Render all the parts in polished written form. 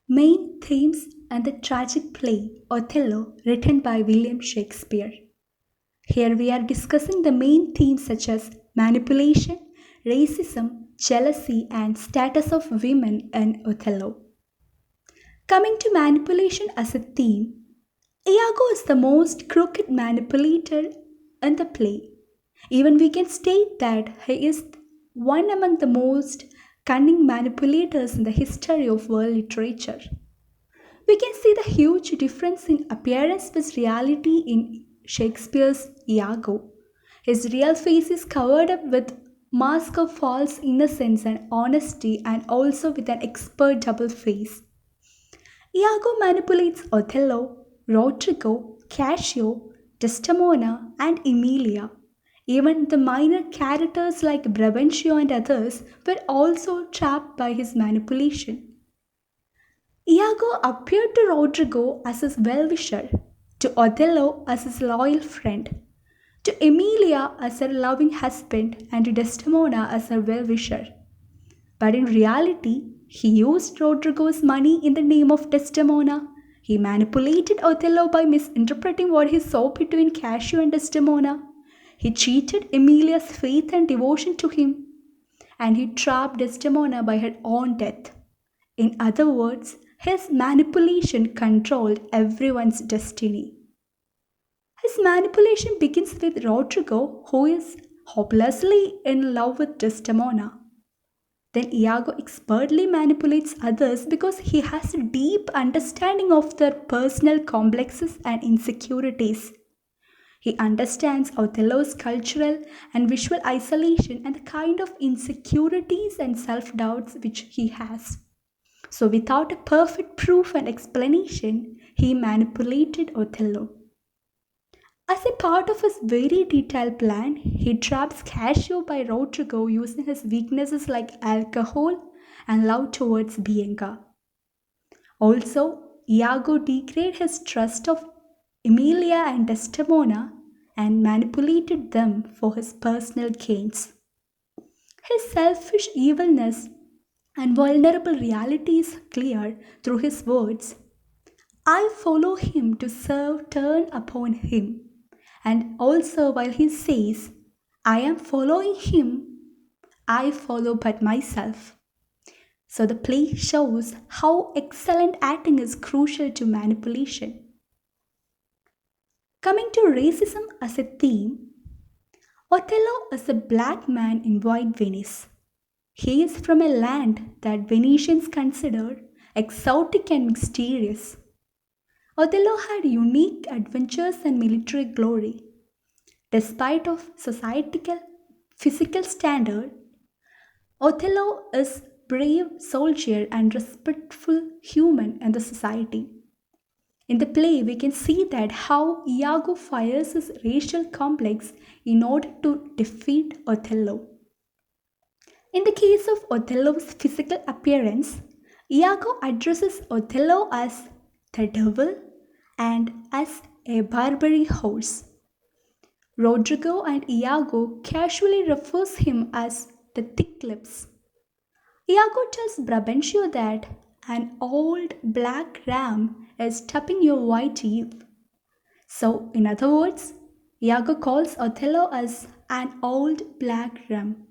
Main themes and the tragic play Othello, written by William Shakespeare. Here we are discussing the main themes such as manipulation, racism, jealousy, and status of women in Othello. Coming to manipulation as a theme, Iago is the most crooked manipulator in the play. Even we can state that he is one among the most cunning manipulators in the history of world literature. We can see the huge difference in appearance with reality in Shakespeare's Iago. His real face is covered up with mask of false innocence and honesty and also with an expert double face. Iago manipulates Othello, Rodrigo, Cassio, Desdemona, and Emilia. Even the minor characters like Brabantio and others were also trapped by his manipulation. Iago appeared to Rodrigo as his well-wisher, to Othello as his loyal friend, to Emilia as her loving husband, and to Desdemona as her well-wisher. But in reality, he used Rodrigo's money in the name of Desdemona. He manipulated Othello by misinterpreting what he saw between Cassio and Desdemona. He cheated Emilia's faith and devotion to him, and he trapped Desdemona by her own death. In other words, his manipulation controlled everyone's destiny. His manipulation begins with Rodrigo, who is hopelessly in love with Desdemona. Then Iago expertly manipulates others because he has a deep understanding of their personal complexes and insecurities. He understands Othello's cultural and visual isolation and the kind of insecurities and self doubts which he has. So, without a perfect proof and explanation, he manipulated Othello. As a part of his very detailed plan, he traps Cassio by Rodrigo using his weaknesses like alcohol and love towards Bianca. Also, Iago degraded his trust of Emilia and Desdemona and manipulated them for his personal gains. His selfish evilness and vulnerable reality is clear through his words. I follow him to serve turn upon him. And also while he says, I am following him, I follow but myself. So the play shows how excellent acting is crucial to manipulation. Coming to racism as a theme, Othello is a black man in white Venice. He is from a land that Venetians consider exotic and mysterious. Othello had unique adventures and military glory. Despite of societal physical standard, Othello is brave soldier and respectful human in the society. In the play, we can see that how Iago fires his racial complex in order to defeat Othello. In the case of Othello's physical appearance, Iago addresses Othello as the devil and as a Barbary horse. Rodrigo and Iago casually refers him as the thick lips. Iago tells Brabantio that an old black ram is tapping your white teeth. So, in other words, Iago calls Othello as an old black ram.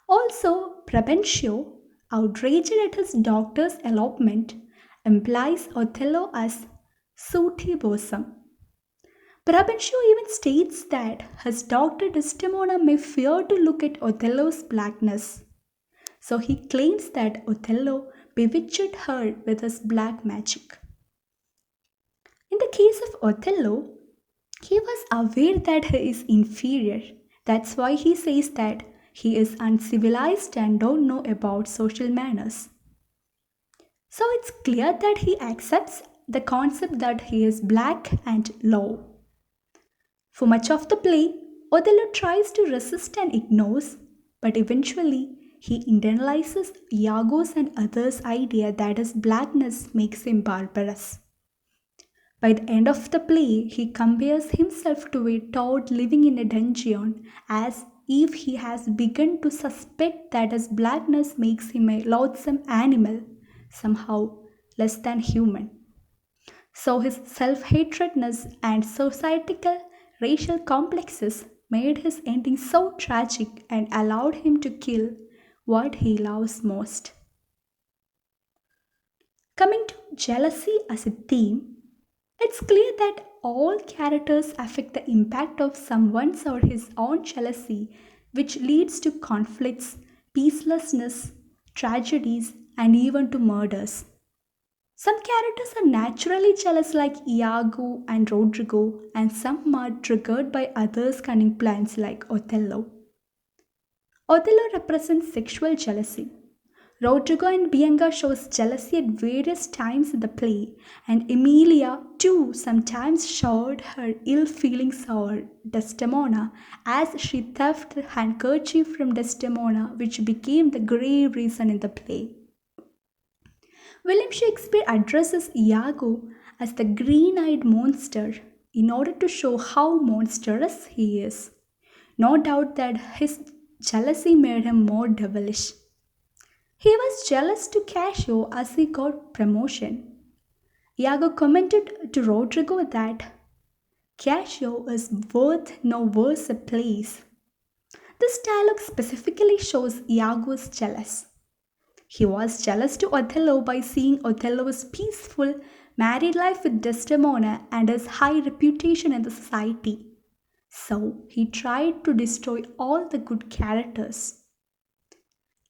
Also, Brabantio, outraged at his daughter's elopement, implies Othello as sooty bosom. Brabantio even states that his daughter Desdemona may fear to look at Othello's blackness. So he claims that Othello bewitched her with his black magic. In the case of Othello, he was aware that he is inferior. That's why he says that he is uncivilized and don't know about social manners. So it's clear that he accepts the concept that he is black and low. For much of the play, Othello tries to resist and ignores, but eventually he internalizes Iago's and others' idea that his blackness makes him barbarous. By the end of the play, he compares himself to a toad living in a dungeon as if he has begun to suspect that his blackness makes him a loathsome animal. Somehow, less than human. So his self hatredness and societal racial complexes made his ending so tragic and allowed him to kill what he loves most. Coming to jealousy as a theme, it's clear that all characters affect the impact of someone's or his own jealousy, which leads to conflicts, peacelessness, tragedies, and even to murders. Some characters are naturally jealous, like Iago and Rodrigo, and some are triggered by others' cunning plans, like Othello. Othello represents sexual jealousy. Rodrigo and Bianca shows jealousy at various times in the play, and Emilia too sometimes showed her ill feelings over Desdemona as she theft the handkerchief from Desdemona, which became the grave reason in the play. William Shakespeare addresses Iago as the green eyed monster in order to show how monstrous he is. No doubt that his jealousy made him more devilish. He was jealous to Cassio as he got promotion. Iago commented to Rodrigo that Cassio is worth no worse a place. This dialogue specifically shows Iago is jealous. He was jealous to Othello by seeing Othello's peaceful married life with Desdemona and his high reputation in the society. So he tried to destroy all the good characters.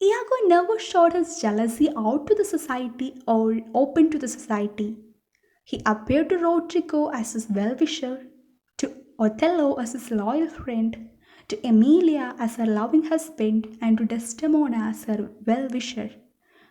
Iago never showed his jealousy out to the society or open to the society. He appeared to Rodrigo as his well-wisher, to Othello as his loyal friend, to Emilia as her loving husband, and to Desdemona as her well-wisher.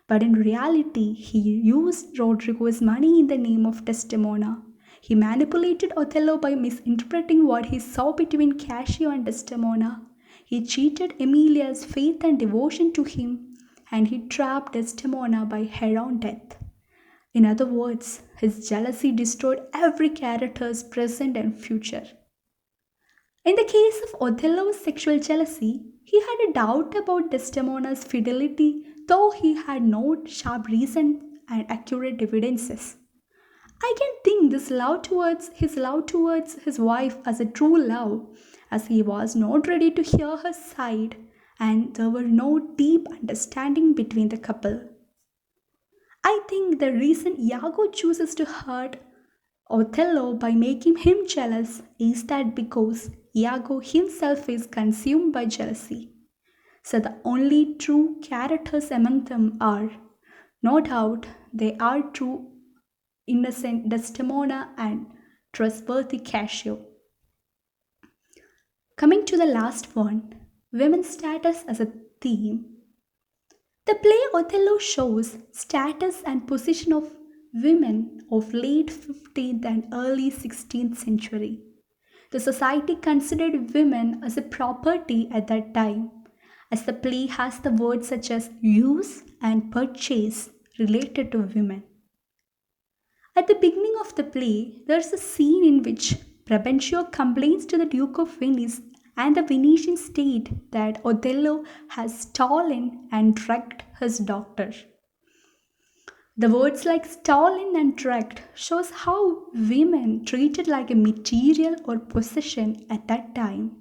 But in reality, he used Rodrigo's money in the name of Desdemona. He manipulated Othello by misinterpreting what he saw between Cassio and Desdemona. He cheated Emilia's faith and devotion to him, and he trapped Desdemona by her own death. In other words, his jealousy destroyed every character's present and future. In the case of Othello's sexual jealousy, he had a doubt about Desdemona's fidelity, though he had no sharp reason and accurate evidences. I can think his love towards his wife as a true love, as he was not ready to hear her side, and there were no deep understanding between the couple. I think the reason Iago chooses to hurt Othello by making him jealous is that because Iago himself is consumed by jealousy. So the only true characters among them are, no doubt, they are true innocent Desdemona and trustworthy Cassio. Coming to the last one, women's status as a theme. The play Othello shows status and position of women of late 15th and early 16th century. The society considered women as a property at that time, as the play has the words such as use and purchase related to women. At the beginning of the play, there is a scene in which Brabantio complains to the Duke of Venice and the Venetian state that Othello has stolen and drugged his daughter. The words like stolen and drugged shows how women treated like a material or possession at that time.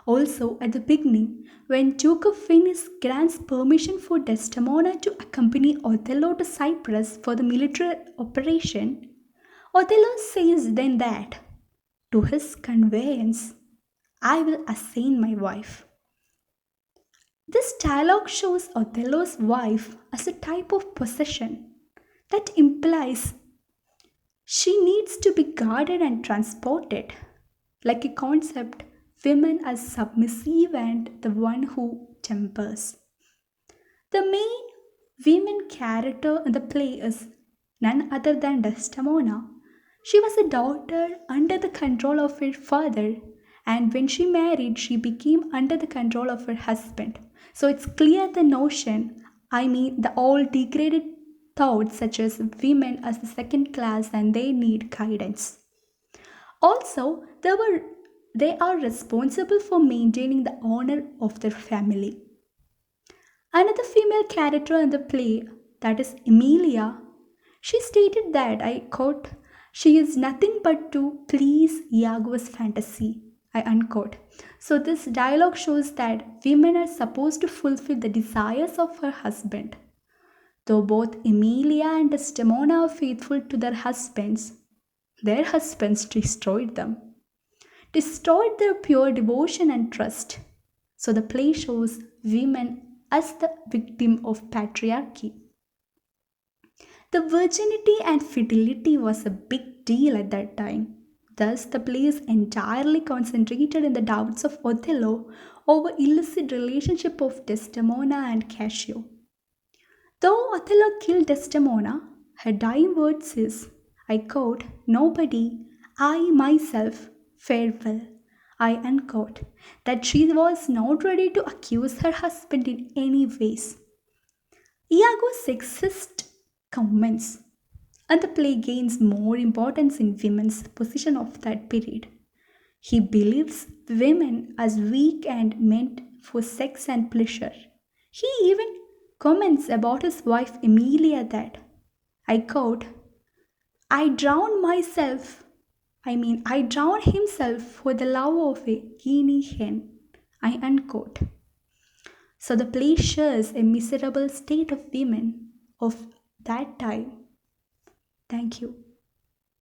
Also, at the beginning, when Duke of Venice grants permission for Desdemona to accompany Othello to Cyprus for the military operation, Othello says then that, to his conveyance, I will assign my wife. This dialogue shows Othello's wife as a type of possession that implies she needs to be guarded and transported, like a concept women as submissive and the one who tempers. The main women character in the play is none other than Desdemona. She was a daughter under the control of her father, and when she married, she became under the control of her husband. So it's clear the notion, the all degraded thoughts such as women as the second class and they need guidance. Also, they are responsible for maintaining the honor of their family. Another female character in the play, that is Emilia, She stated that, I quote, she is nothing but to please Iago's fantasy, I unquote. So this dialogue shows that women are supposed to fulfill the desires of her husband. Though both Emilia and Desdemona are faithful to their husbands destroyed them, destroyed their pure devotion and trust. So the play shows women as the victim of patriarchy. The virginity and fidelity was a big deal at that time. Thus, the play is entirely concentrated in the doubts of Othello over illicit relationship of Desdemona and Cassio. Though Othello killed Desdemona, her dying words is, I quote, nobody, I myself, farewell. I unquote, that she was not ready to accuse her husband in any ways. Iago's sexist comments and the play gains more importance in women's position of that period. He believes women as weak and meant for sex and pleasure. He even comments about his wife Emilia that, I quote, I drowned himself for the love of a guinea hen. I unquote. So the play shows a miserable state of women of that time. Thank you.